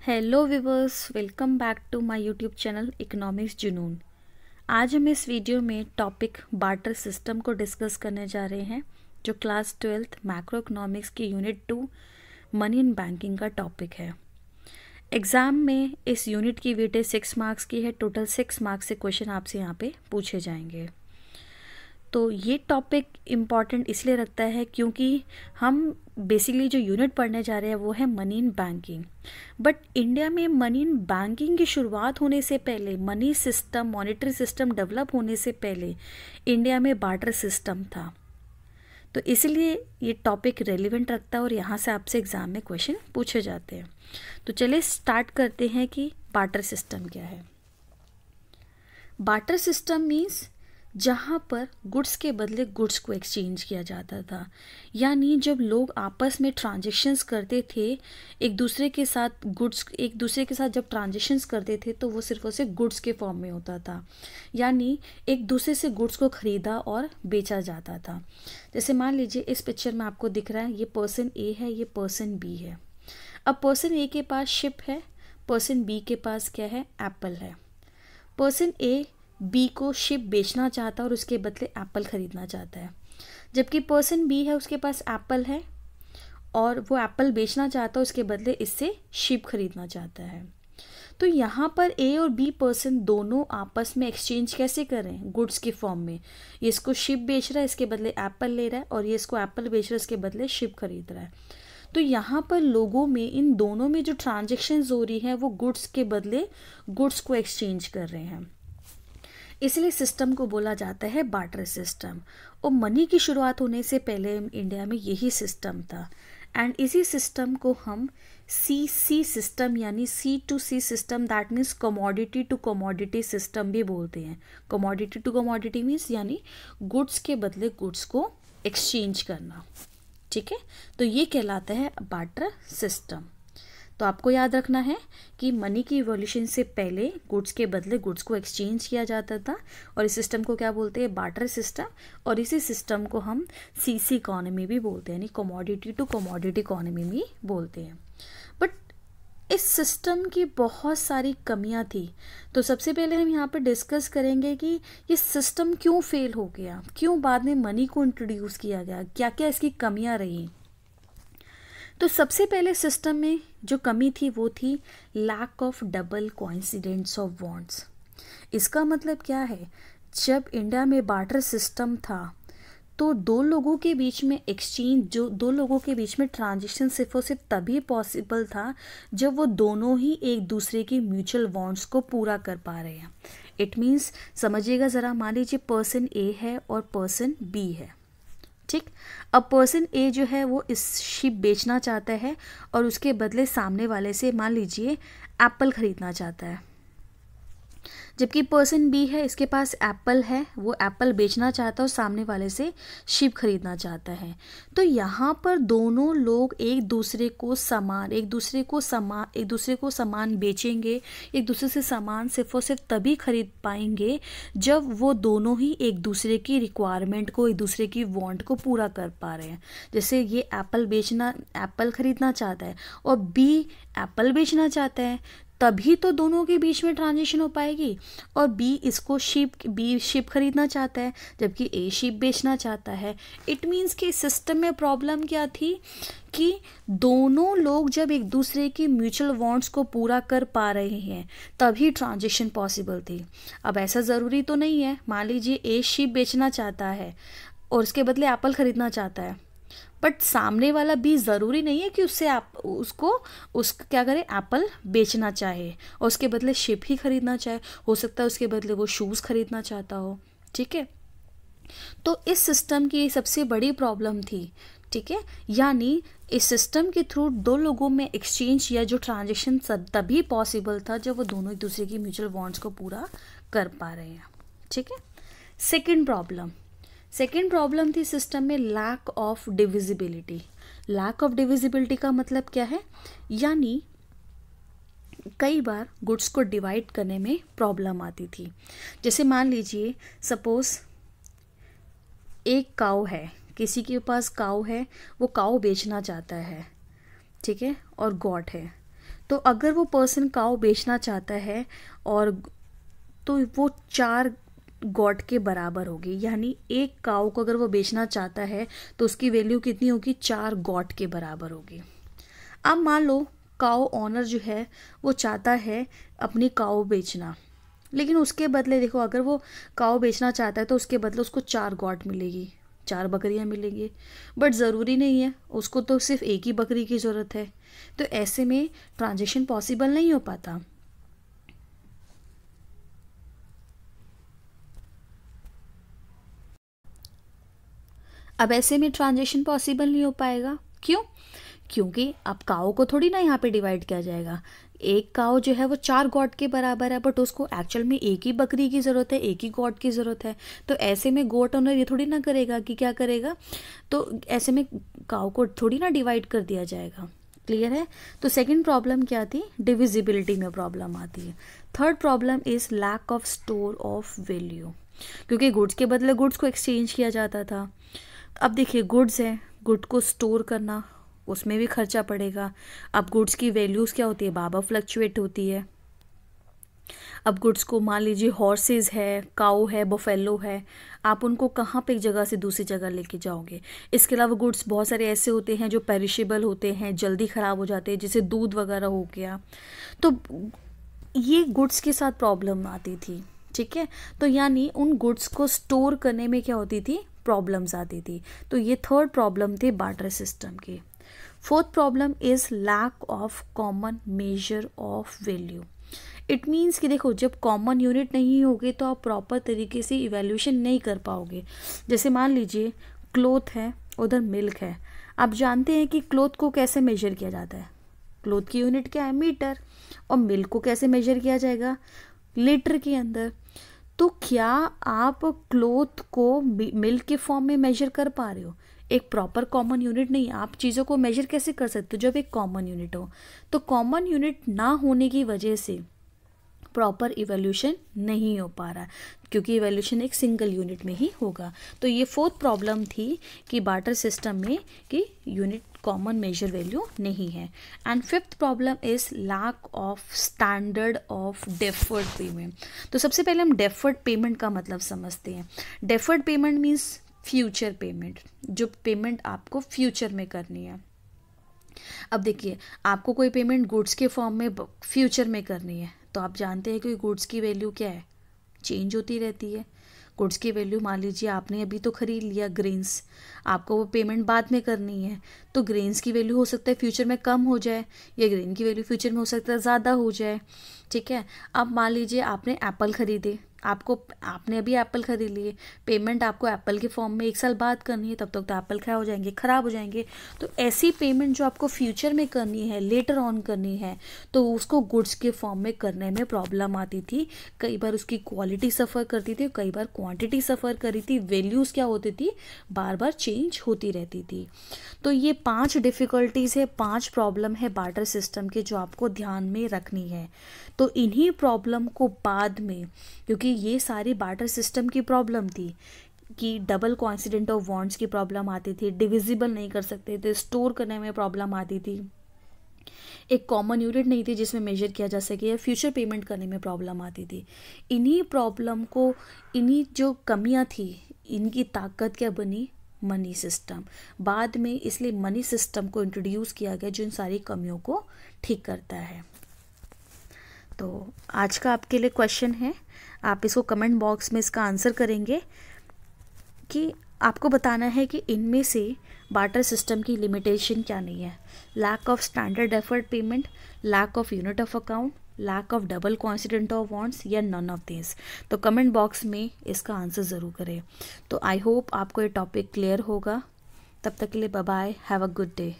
Hello viewers, welcome back to my YouTube channel economics Junoon. आज हम इस वीडियो में टॉपिक बार्टर सिस्टम को डिस्कस करने जा रहे हैं, जो क्लास 12th मैक्रो इकोनॉमिक्स की यूनिट 2 मनी इन बैंकिंग का टॉपिक है। एग्ज़ाम में इस यूनिट की वेटेज 6 मार्क्स की है। टोटल 6 मार्क्स से क्वेश्चन आपसे यहाँ पे पूछे जाएंगे। तो ये टॉपिक इम्पॉर्टेंट इसलिए रखता है क्योंकि हम बेसिकली जो यूनिट पढ़ने जा रहे हैं वो है money in banking. But India में मनी इन बैंकिंग की शुरुआत होने से पहले, money system, monetary system develop होने से पहले इंडिया में बार्टर सिस्टम था। तो इसलिए ये टॉपिक रेलिवेंट रखता है और यहाँ से आपसे एग्ज़ाम में क्वेश्चन पूछे जाते हैं। तो चलिए स्टार्ट करते हैं कि बार्टर सिस्टम क्या है। बार्टर सिस्टम मीन्स जहाँ पर गुड्स के बदले गुड्स को एक्सचेंज किया जाता था, यानी जब लोग आपस में ट्रांजेक्शन्स करते थे एक दूसरे के साथ, जब ट्रांजेक्शन्स करते थे तो वो सिर्फ और सिर्फ गुड्स के फॉर्म में होता था, यानी एक दूसरे से गुड्स को ख़रीदा और बेचा जाता था। जैसे मान लीजिए इस पिक्चर में आपको दिख रहा है ये पर्सन ए है, ये पर्सन बी है। अब पर्सन ए के पास शिप है, पर्सन बी के पास क्या है, एप्पल है। पर्सन ए बी को शिप बेचना चाहता है और उसके बदले एप्पल ख़रीदना चाहता है, जबकि पर्सन बी है उसके पास एप्पल है और वो एप्पल बेचना चाहता है, उसके बदले इससे शिप ख़रीदना चाहता है। तो यहाँ पर ए और बी पर्सन दोनों आपस में एक्सचेंज कैसे करें, गुड्स के फॉर्म में। ये इसको शिप बेच रहा है, इसके बदले एप्पल ले रहा है, और ये इसको एप्पल बेच रहा है, इसके बदले शिप खरीद रहा है। तो यहाँ पर लोगों में, इन दोनों में जो ट्रांजेक्शन्स हो रही है वो गुड्स के बदले गुड्स को एक्सचेंज कर रहे हैं, इसलिए सिस्टम को बोला जाता है बार्टर सिस्टम। और मनी की शुरुआत होने से पहले इंडिया में यही सिस्टम था, एंड इसी सिस्टम को हम CC सिस्टम यानी C2C system, that means commodity to commodity system भी बोलते हैं। कमोडिटी टू कमोडिटी मीन्स यानी गुड्स के बदले गुड्स को एक्सचेंज करना। ठीक है, तो ये कहलाता है बार्टर सिस्टम। तो आपको याद रखना है कि मनी की इवोल्यूशन से पहले गुड्स के बदले गुड्स को एक्सचेंज किया जाता था, और इस सिस्टम को क्या बोलते हैं, बार्टर सिस्टम। और इसी सिस्टम को हम CC इकोनॉमी भी बोलते हैं, यानी कमोडिटी टू कमोडिटी इकोनॉमी भी बोलते हैं। बट इस सिस्टम की बहुत सारी कमियां थी। तो सबसे पहले हम यहाँ पर डिस्कस करेंगे कि ये सिस्टम क्यों फेल हो गया, क्यों बाद में मनी को इंट्रोड्यूस किया गया, क्या क्या इसकी कमियां रही। तो सबसे पहले सिस्टम में जो कमी थी वो थी lack of double coincidence of bonds. इसका मतलब क्या है, जब इंडिया में बार्टर सिस्टम था तो दो लोगों के बीच में एक्सचेंज, जो दो लोगों के बीच में ट्रांजेक्शन सिर्फ और सिर्फ तभी पॉसिबल था जब वो दोनों ही एक दूसरे की म्यूचुअल बॉन्ड्स को पूरा कर पा रहे हैं। इट मीन्स, समझिएगा ज़रा, मान लीजिए पर्सन ए है और पर्सन बी है। ठीक, अब पर्सन ए जो है वो इस शिप बेचना चाहता है और उसके बदले सामने वाले से मान लीजिए एप्पल ख़रीदना चाहता है, जबकि पर्सन बी है, इसके पास एप्पल है, वो एप्पल बेचना चाहता है और सामने वाले से शिप खरीदना चाहता है। तो यहाँ पर दोनों लोग एक दूसरे को सामान बेचेंगे, एक दूसरे से सामान सिर्फ और सिर्फ तभी खरीद पाएंगे जब वो दोनों ही एक दूसरे की रिक्वायरमेंट को, एक दूसरे की वांट को पूरा कर पा रहे हैं। जैसे ये एप्पल खरीदना चाहता है और बी एप्पल बेचना चाहता है, तभी तो दोनों के बीच में ट्रांजेक्शन हो पाएगी। और बी शिप खरीदना चाहता है, जबकि ए शिप बेचना चाहता है। इट मीन्स कि सिस्टम में प्रॉब्लम क्या थी कि दोनों लोग जब एक दूसरे की म्यूचुअल वांट्स को पूरा कर पा रहे हैं तभी ट्रांजेक्शन पॉसिबल थी। अब ऐसा ज़रूरी तो नहीं है, मान लीजिए ए शिप बेचना चाहता है और उसके बदले एप्पल ख़रीदना चाहता है, बट सामने वाला भी ज़रूरी नहीं है कि उसको क्या करे, एप्पल बेचना चाहे और उसके बदले शिप ही खरीदना चाहे। हो सकता है उसके बदले वो शूज़ खरीदना चाहता हो। ठीक है, तो इस सिस्टम की सबसे बड़ी प्रॉब्लम थी। ठीक है, यानी इस सिस्टम के थ्रू दो लोगों में एक्सचेंज या जो ट्रांजेक्शन तभी पॉसिबल था जब वो दोनों एक दूसरे की म्यूचुअल बॉन्ड्स को पूरा कर पा रहे हैं। ठीक है, सेकेंड प्रॉब्लम थी सिस्टम में lack of divisibility. Lack of divisibility का मतलब क्या है, यानी कई बार गुड्स को डिवाइड करने में प्रॉब्लम आती थी। जैसे मान लीजिए सपोज एक काऊ है, किसी के पास काऊ है, वो काऊ बेचना चाहता है, ठीक है, और गॉट है। तो अगर वो पर्सन काऊ बेचना चाहता है और तो वो 4 गॉड के बराबर होगी, यानी एक काऊ को अगर वो बेचना चाहता है तो उसकी वैल्यू कितनी होगी, 4 गॉड के बराबर होगी। अब मान लो काऊ ऑनर जो है वो चाहता है अपनी काऊ बेचना, लेकिन उसके बदले देखो अगर वो काऊ बेचना चाहता है तो उसके बदले उसको 4 गॉड मिलेगी, 4 बकरियां मिलेंगी। बट ज़रूरी नहीं है, उसको तो सिर्फ एक ही बकरी की ज़रूरत है। तो ऐसे में ट्रांजेक्शन पॉसिबल नहीं हो पाता। अब ऐसे में ट्रांजेक्शन पॉसिबल नहीं हो पाएगा। क्यों? क्योंकि अब काऊ को थोड़ी ना यहाँ पे डिवाइड किया जाएगा। एक काऊ जो है वो 4 गॉड के बराबर है, बट उसको एक्चुअल में एक ही बकरी की ज़रूरत है, एक ही गॉड की ज़रूरत है। तो ऐसे में गोट ओनर ये थोड़ी ना करेगा कि क्या करेगा, तो ऐसे में काऊ को थोड़ी ना डिवाइड कर दिया जाएगा। क्लियर है? तो सेकंड प्रॉब्लम क्या थी, डिविजिबिलिटी में प्रॉब्लम आती है। Third problem is lack of store of value, क्योंकि गुड्स के बदले गुड्स को एक्सचेंज किया जाता था। अब देखिए गुड्स है, गुड को स्टोर करना उसमें भी खर्चा पड़ेगा। अब गुड्स की वैल्यूज़ क्या होती है, बार फ्लक्चुएट होती है। अब गुड्स को मान लीजिए हॉर्सेस है, काऊ है, बफेलो है, आप उनको कहाँ पे एक जगह से दूसरी जगह लेके जाओगे। इसके अलावा गुड्स बहुत सारे ऐसे होते हैं जो पेरिशेबल होते हैं, जल्दी ख़राब हो जाते हैं, जैसे दूध वगैरह हो गया। तो ये गुड्स के साथ प्रॉब्लम आती थी। ठीक है, तो यानी उन गुड्स को स्टोर करने में क्या होती थी, प्रॉब्लम्स आती थी। तो ये थर्ड प्रॉब्लम थे बार्टर सिस्टम की। Fourth problem is lack of common measure of value. It means कि देखो जब कॉमन यूनिट नहीं होगी तो आप प्रॉपर तरीके से इवैल्यूएशन नहीं कर पाओगे। जैसे मान लीजिए क्लोथ है, उधर मिल्क है। आप जानते हैं कि क्लोथ को कैसे मेजर किया जाता है, क्लोथ की यूनिट क्या है, मीटर। और मिल्क को कैसे मेजर किया जाएगा, लीटर के अंदर। तो क्या आप क्लोथ को मिल्क के फॉर्म में मेजर कर पा रहे हो? एक प्रॉपर कॉमन यूनिट नहीं। आप चीज़ों को मेजर कैसे कर सकते हो, जब एक कॉमन यूनिट हो। तो कॉमन यूनिट ना होने की वजह से प्रॉपर इवोल्यूशन नहीं हो पा रहा, क्योंकि इवोल्यूशन एक सिंगल यूनिट में ही होगा। तो ये फोर्थ प्रॉब्लम थी कि बार्टर सिस्टम में कि यूनिट कॉमन मेजर वैल्यू नहीं है। And fifth problem is lack of standard of deferred payment. तो सबसे पहले हम डेफर्ड पेमेंट का मतलब समझते हैं। Deferred payment means future payment, जो पेमेंट आपको फ्यूचर में करनी है। अब देखिए आपको कोई पेमेंट गुड्स के फॉर्म में फ्यूचर में करनी है, तो आप जानते हैं कि गुड्स की वैल्यू क्या है, चेंज होती रहती है। गुड्स की वैल्यू मान लीजिए आपने अभी तो खरीद लिया ग्रेन्स, आपको वो पेमेंट बाद में करनी है, तो ग्रेन्स की वैल्यू हो सकता है फ्यूचर में कम हो जाए, या ग्रेन की वैल्यू फ्यूचर में हो सकता है ज़्यादा हो जाए। ठीक है, अब मान लीजिए आपने एप्पल खरीदे, आपने अभी एप्पल खरीद लिए, पेमेंट आपको एप्पल के फॉर्म में 1 साल बाद करनी है, तब तक तो एप्पल ख़राब हो जाएंगे। तो ऐसी पेमेंट जो आपको फ्यूचर में करनी है, लेटर ऑन करनी है, तो उसको गुड्स के फॉर्म में करने में प्रॉब्लम आती थी। कई बार उसकी क्वालिटी सफ़र करती थी, कई बार क्वांटिटी सफ़र करी थी, वैल्यूज़ क्या होती थी, बार बार चेंज होती रहती थी। तो ये 5 डिफ़िकल्टीज़ है, 5 प्रॉब्लम है बार्टर सिस्टम के, जो आपको ध्यान में रखनी है। तो इन्हीं प्रॉब्लम को बाद में, क्योंकि ये सारी बार्टर सिस्टम की प्रॉब्लम थी कि डबल कोइंसिडेंट ऑफ बॉन्ड्स की प्रॉब्लम आती थी, डिविजिबल नहीं कर सकते थे, स्टोर करने में प्रॉब्लम आती थी, एक कॉमन यूनिट नहीं थी जिसमें मेजर किया जा सके, या फ्यूचर पेमेंट करने में प्रॉब्लम आती थी। इन्हीं प्रॉब्लम को, इन्हीं जो कमियां थी, इनकी ताकत क्या बनी, मनी सिस्टम। बाद में इसलिए मनी सिस्टम को इंट्रोड्यूस किया गया जो इन सारी कमियों को ठीक करता है। तो आज का आपके लिए क्वेश्चन है, आप इसको कमेंट बॉक्स में इसका आंसर करेंगे कि आपको बताना है कि इनमें से बार्टर सिस्टम की लिमिटेशन क्या नहीं है। Lack of standard deferred payment, lack of unit of account, lack of double coincident of bonds, या नन ऑफ दिस। तो कमेंट बॉक्स में इसका आंसर ज़रूर करें। तो आई होप आपको ये टॉपिक क्लियर होगा। तब तक के लिए bye bye, have a good day.